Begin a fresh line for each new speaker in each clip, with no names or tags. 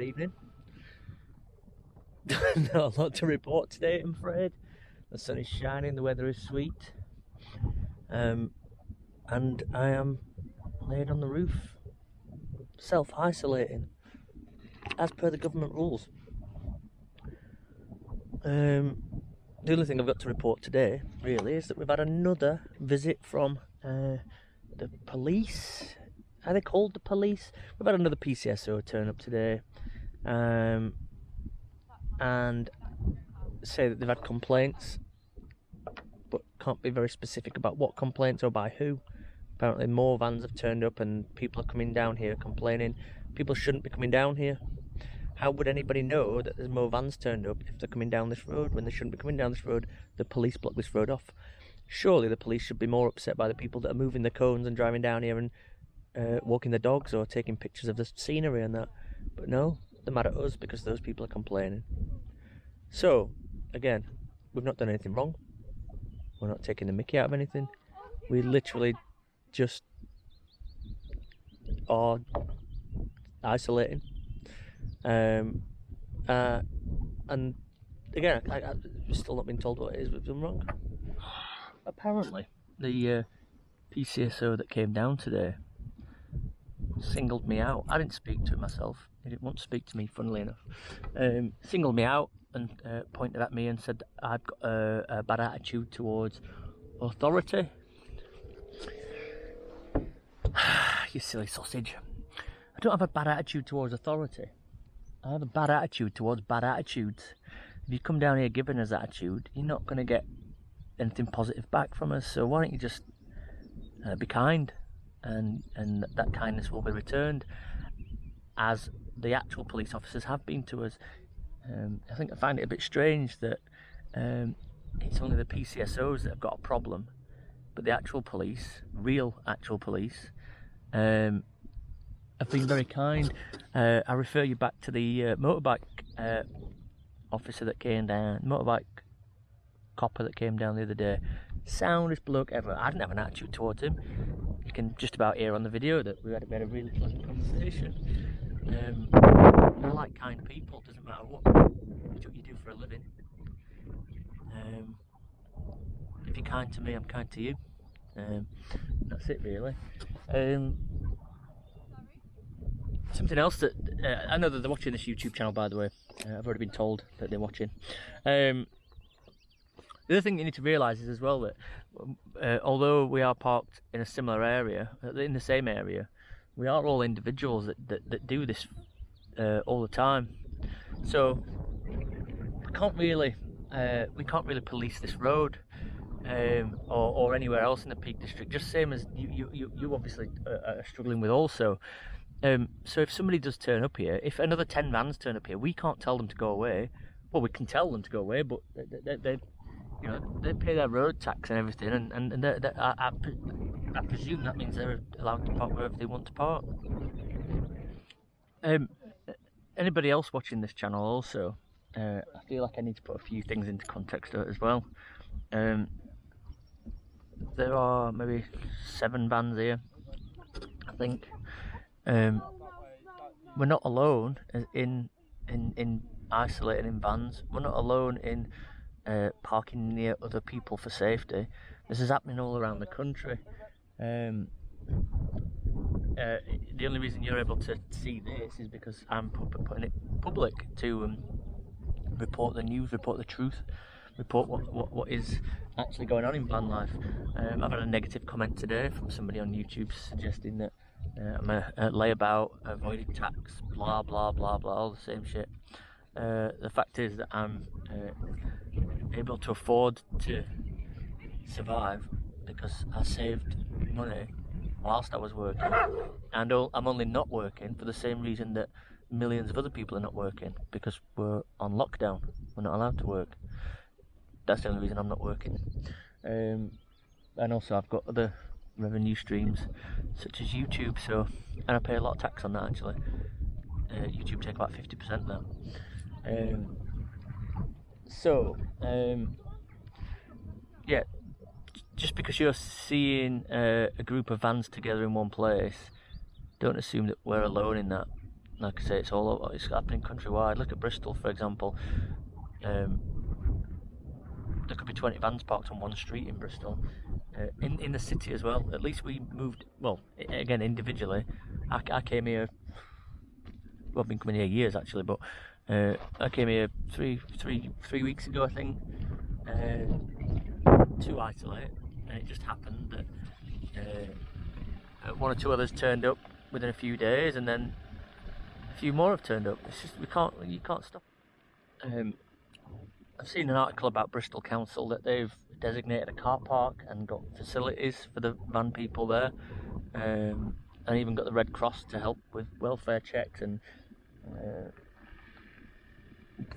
evening. Not a lot to report today, I'm afraid. The sun is shining, the weather is sweet, and I am laid on the roof, self-isolating, as per the government rules. The only thing I've got to report today, really, is that we've had another visit from the police. Are they called the police? We've had another PCSO turn up today, and say that they've had complaints, but can't be very specific about what complaints or by who. Apparently more vans have turned up and people are coming down here complaining. People shouldn't be coming down here. How would anybody know that there's more vans turned up if they're coming down this road when they shouldn't be coming down this road? The police block this road off. Surely the police should be more upset by the people that are moving the cones and driving down here and walking the dogs or taking pictures of the scenery and that. But no, they're mad at us because those people are complaining. So, again, we've not done anything wrong. We're not taking the mickey out of anything. We literally just are isolating. And again, I've still not been told what it is we've done wrong. Apparently, the PCSO that came down today singled me out. I didn't speak to him myself. He didn't want to speak to me, funnily enough. Singled me out and pointed at me and said I've got a bad attitude towards authority. You silly sausage. I don't have a bad attitude towards authority. I have a bad attitude towards bad attitudes. If you come down here giving us attitude, you're not going to get anything positive back from us. So why don't you just be kind, and that kindness will be returned, as the actual police officers have been to us. I find it a bit strange that it's only the PCSOs that have got a problem, but the actual police, real actual police, have been very kind. I refer you back to the motorbike officer that came down, motorbike copper that came down the other day. Soundest bloke ever. I didn't have an attitude towards him. You can just about hear on the video that we had a really pleasant conversation. I like kind people, doesn't matter what you do for a living. If you're kind to me, I'm kind to you. That's it really. Something else that I know that they're watching this YouTube channel, by the way. I've already been told that they're watching. The other thing you need to realise is as well that although we are parked in a similar area, in the same area, we are all individuals that do this all the time. So we can't really police this road or anywhere else in the Peak District. Just same as you obviously are struggling with also. So if somebody does turn up here, if another 10 vans turn up here, we can't tell them to go away. Well, we can tell them to go away, but they pay their road tax and everything, and I presume that means they're allowed to park wherever they want to park. Anybody else watching this channel also, I feel like I need to put a few things into context as well. There are maybe 7 vans here, I think. We're not alone in isolating in vans. We're not alone in parking near other people for safety. This is happening all around the country. The only reason you're able to see this is because I'm putting it public to report the news, report the truth, report what is actually going on in van life. I've had a negative comment today from somebody on YouTube suggesting that I'm a layabout, avoiding tax, blah blah blah blah, all the same shit. The fact is that I'm able to afford to survive because I saved money whilst I was working, and I'm only not working for the same reason that millions of other people are not working, because we're on lockdown. We're not allowed to work. That's the only reason I'm not working. And also I've got other revenue streams such as YouTube, and I pay a lot of tax on that actually. YouTube take about 50% now. Yeah, just because you're seeing a group of vans together in one place, don't assume that we're alone in that. like I say, it's happening countrywide. Look at Bristol, for example. There could be 20 vans parked on one street in Bristol. In the city as well. At least we moved, well, again, individually. I came here, well, I've been coming here years actually, but I came here three weeks ago, I think, to isolate, and it just happened that one or two others turned up within a few days, and then a few more have turned up. It's just, you can't stop. I've seen an article about Bristol Council that they've designated a car park and got facilities for the van people there, and even got the Red Cross to help with welfare checks and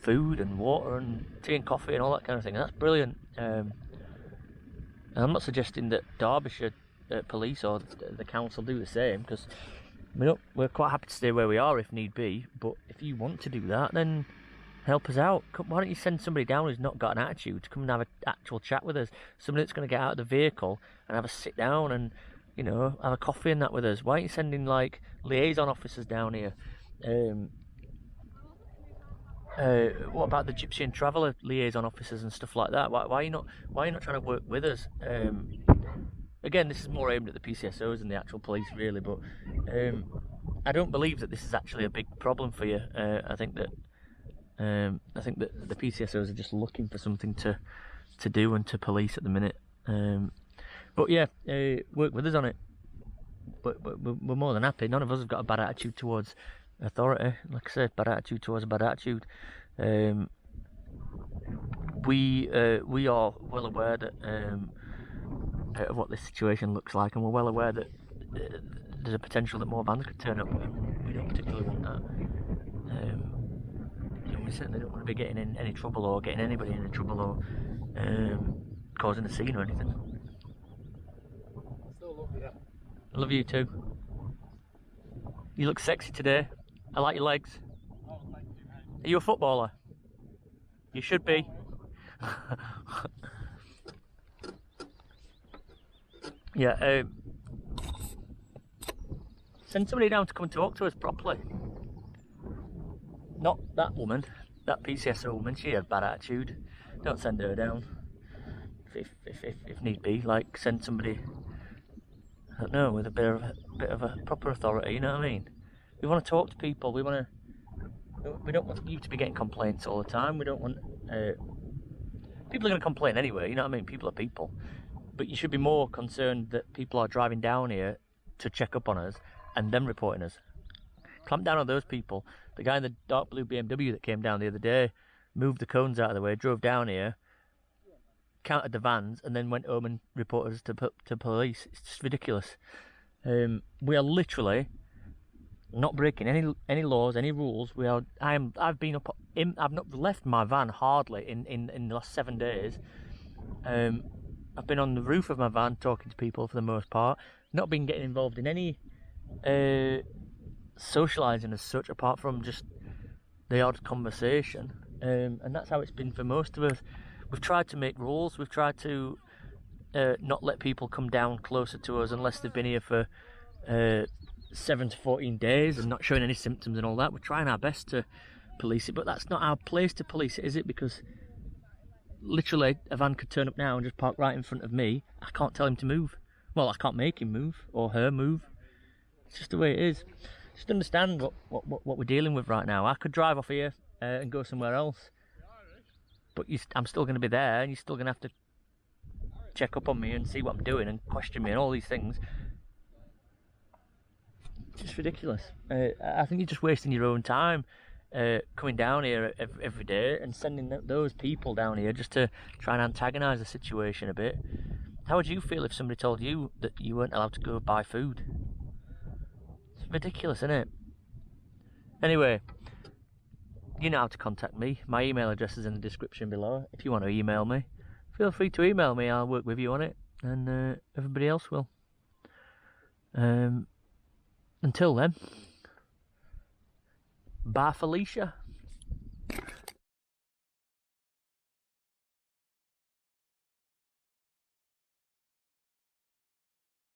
food and water and tea and coffee and all that kind of thing. And that's brilliant. And I'm not suggesting that Derbyshire police or the council do the same, because we're quite happy to stay where we are if need be. But if you want to do that, then help us out. Why don't you send somebody down who's not got an attitude to come and have an actual chat with us? Somebody that's going to get out of the vehicle and have a sit down and, you know, have a coffee and that with us. Why aren't you sending like liaison officers down here? What about the Gypsy and Traveller liaison officers and stuff like that? Why are you not trying to work with us? Again, this is more aimed at the PCSOs and the actual police, really. But I don't believe that this is actually a big problem for you. I think that the PCSOs are just looking for something to do and to police at the minute. But yeah, work with us on it. But we're more than happy. None of us have got a bad attitude towards authority. Like I said, bad attitude towards a bad attitude. We are well aware that of what this situation looks like, and we're well aware that there's a potential that more vans could turn up. We don't particularly want that. And we certainly don't want to be getting in any trouble or getting anybody in any trouble or causing a scene or anything.
Still love you.
I love you too. You look sexy today. I like your legs.
Oh, thank you, mate.
Are you a footballer? You should be. Yeah, send somebody down to come and talk to us properly. Not that woman, that PCSO woman. She has bad attitude. Don't send her down. If need be, like send somebody, I don't know, with a bit of a proper authority. You know what I mean? We want to talk to people. We don't want you to be getting complaints all the time. We don't want people are going to complain anyway. You know what I mean? People are people. But you should be more concerned that people are driving down here to check up on us and them reporting us. Clamp down on those people. The guy in the dark blue BMW that came down the other day moved the cones out of the way, drove down here, counted the vans, and then went home and reported us to police. It's just ridiculous. We are literally not breaking any laws, any rules. I've not left my van hardly in the last 7 days. I've been on the roof of my van talking to people for the most part. Not been getting involved in any socialising as such, apart from just the odd conversation. And that's how it's been for most of us. We've tried to make rules. We've tried to not let people come down closer to us unless they've been here for 7 to 14 days and not showing any symptoms and all that. We're trying our best to police it, but that's not our place to police it, is it? Because literally a van could turn up now and just park right in front of me. I can't tell him to move. Well, I can't make him move or her move. It's just the way it is. Just understand what we're dealing with right now. I could drive off here and go somewhere else, but I'm still going to be there, and you're still going to have to check up on me and see what I'm doing and question me and all these things. It's just ridiculous. I think you're just wasting your own time coming down here every day and sending those people down here just to try and antagonise the situation a bit. How would you feel if somebody told you that you weren't allowed to go buy food? It's ridiculous, isn't it? Anyway, you know how to contact me. My email address is in the description below. If you want to email me, feel free to email me. I'll work with you on it, and everybody else will. Until then, bye Felicia.